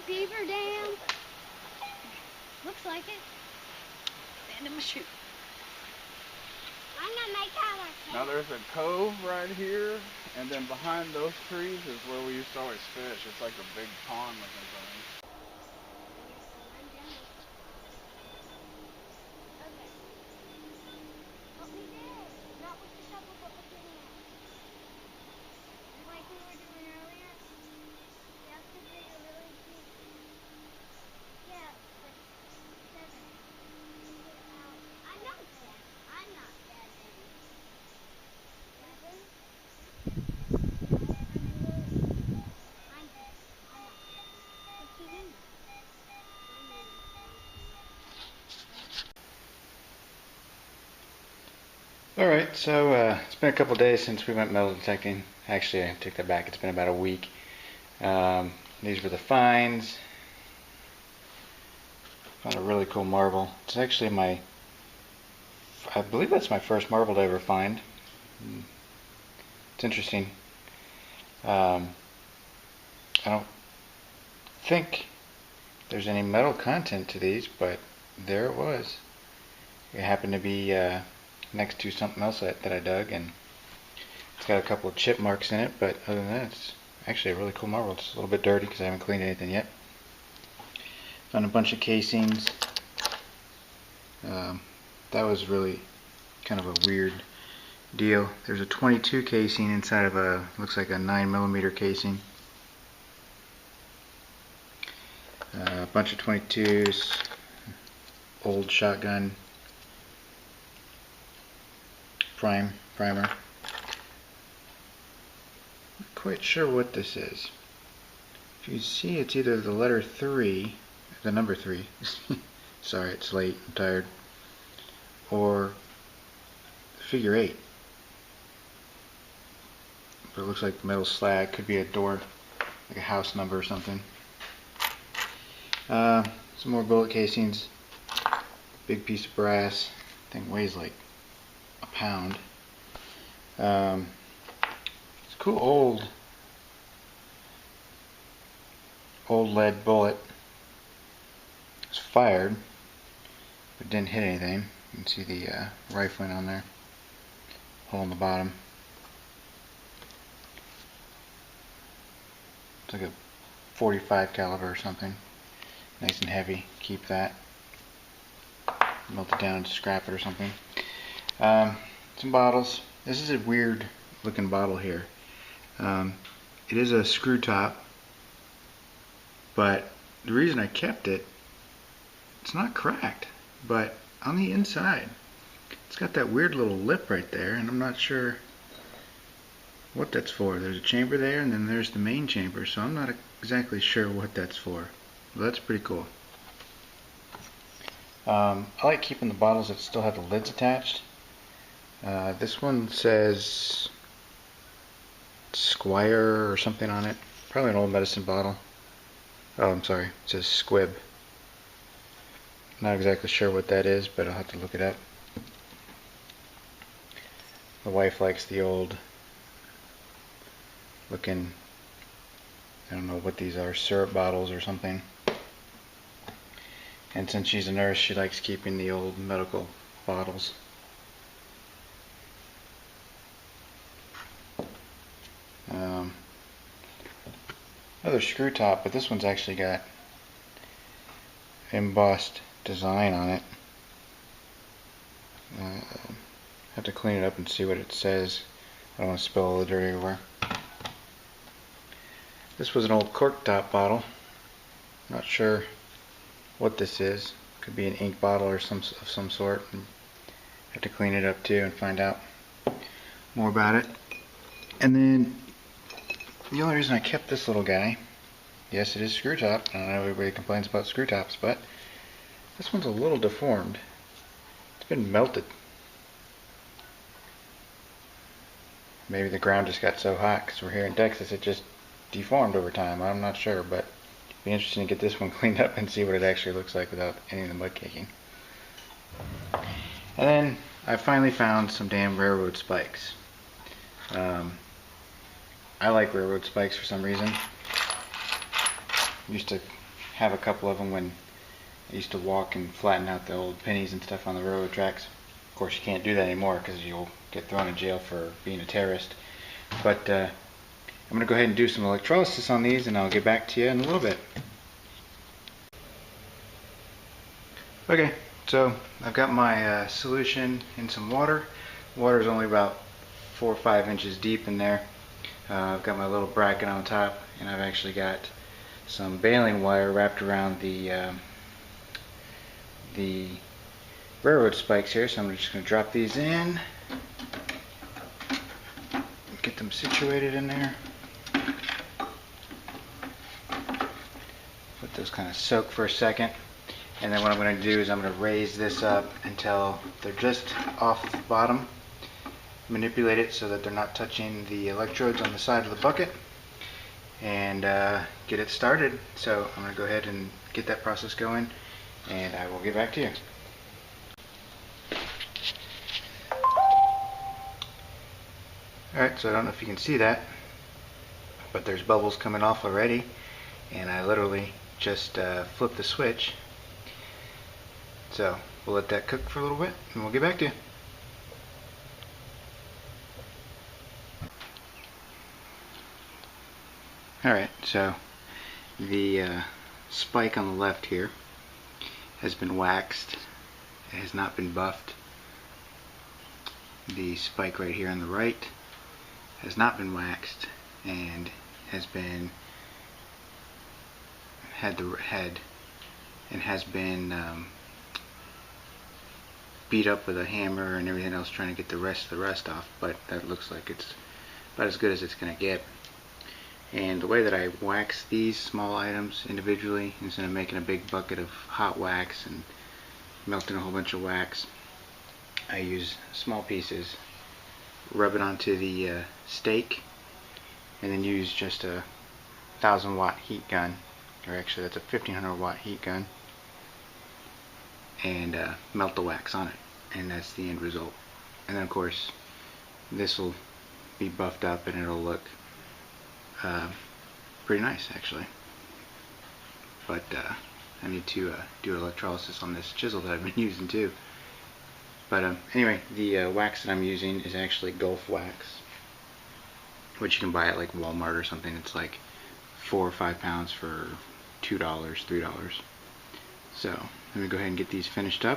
beaver dam. Looks like it. Stand in my shoe. I'm gonna make out like Now there's a cove right here, and then behind those trees is where we used to always fish. It's like a big pond looking thing. Help me dig. Not with the shovel, but with your hand. Like we were doing earlier. You have to dig a really deep. Yeah, like 7. Get out. I'm not bad. I'm not bad, baby. 7. I'm bad. I'm not bad. Just keep in there. Alright, so it's been a couple days since we went metal detecting. Actually, I take that back. It's been about a week. These were the finds. Found a really cool marble. It's actually I believe that's my first marble to ever find. It's interesting. I don't think there's any metal content to these, but there it was. It happened to be next to something else that I dug, and it's got a couple of chip marks in it, but other than that, it's actually a really cool marble. It's a little bit dirty because I haven't cleaned anything yet. Found a bunch of casings. That was really kind of a weird deal. There's a 22 casing inside of looks like a 9mm casing. A bunch of 22s, old shotgun primer. Not quite sure what this is. If you see, it's either the letter 3, the number 3. Sorry, it's late, I'm tired. Or figure 8. But it looks like metal slag. Could be a door, like a house number or something. Some more bullet casings. Big piece of brass. Thing weighs like a pound. It's a cool old lead bullet. It's fired, but didn't hit anything. You can see the rifling on there. Hole in the bottom. It's like a 45 caliber or something. Nice and heavy. Keep that. Melt it down and scrap it or something. Some bottles. This is a weird looking bottle here. It is a screw top, but the reason I kept it, it's not cracked, but on the inside it's got that weird little lip right there, and I'm not sure what that's for. There's a chamber there, and then there's the main chamber, so I'm not exactly sure what that's for. But that's pretty cool. I like keeping the bottles that still have the lids attached. This one says Squire or something on it. Probably an old medicine bottle. Oh, I'm sorry. It says Squib. Not exactly sure what that is, but I'll have to look it up. The wife likes the old looking, I don't know what these are, syrup bottles or something. And since she's a nurse, she likes keeping the old medical bottles. Another screw top, but this one's actually got embossed design on it. Have to clean it up and see what it says. I don't want to spill all the dirt everywhere. This was an old cork top bottle. Not sure what this is. Could be an ink bottle or of some sort. Have to clean it up too and find out more about it. And then the only reason I kept this little guy, yes, it is screw top. I know everybody complains about screw tops, but this one's a little deformed. It's been melted. Maybe the ground just got so hot because we're here in Texas, it just deformed over time. I'm not sure, but it'd be interesting to get this one cleaned up and see what it actually looks like without any of the mud caking. And then I finally found some damn railroad spikes. I like railroad spikes for some reason. Used to have a couple of them when I used to walk and flatten out the old pennies and stuff on the railroad tracks. Of course, you can't do that anymore because you'll get thrown in jail for being a terrorist. But I'm going to go ahead and do some electrolysis on these, and I'll get back to you in a little bit. Okay, so I've got my solution in some water. Water is only about 4 or 5 inches deep in there. I've got my little bracket on top, and I've actually got some baling wire wrapped around the railroad spikes here. So I'm just going to drop these in, get them situated in there. Let those kind of soak for a second. And then what I'm going to do is I'm going to raise this up until they're just off the bottom. Manipulate it so that they're not touching the electrodes on the side of the bucket, and get it started. So I'm going to go ahead and get that process going, and I will get back to you. Alright, so I don't know if you can see that, but there's bubbles coming off already, and I literally just flipped the switch. So we'll let that cook for a little bit, and we'll get back to you. Alright, so the spike on the left here has been waxed. It has not been buffed. The spike right here on the right has not been waxed and has been beat up with a hammer and everything else trying to get the rest of the rust off, but that looks like it's about as good as it's going to get. And the way that I wax these small items individually, instead of making a big bucket of hot wax and melting a whole bunch of wax, I use small pieces, rub it onto the stake, and then use just a 1000-watt heat gun, or actually that's a 1500-watt heat gun, and melt the wax on it, and that's the end result. And then of course this will be buffed up and it'll look pretty nice actually. But I need to do electrolysis on this chisel that I've been using too. But anyway, the wax that I'm using is actually Gulf wax, which you can buy at like Walmart or something. It's like 4 or 5 pounds for $2, $3. So let me go ahead and get these finished up,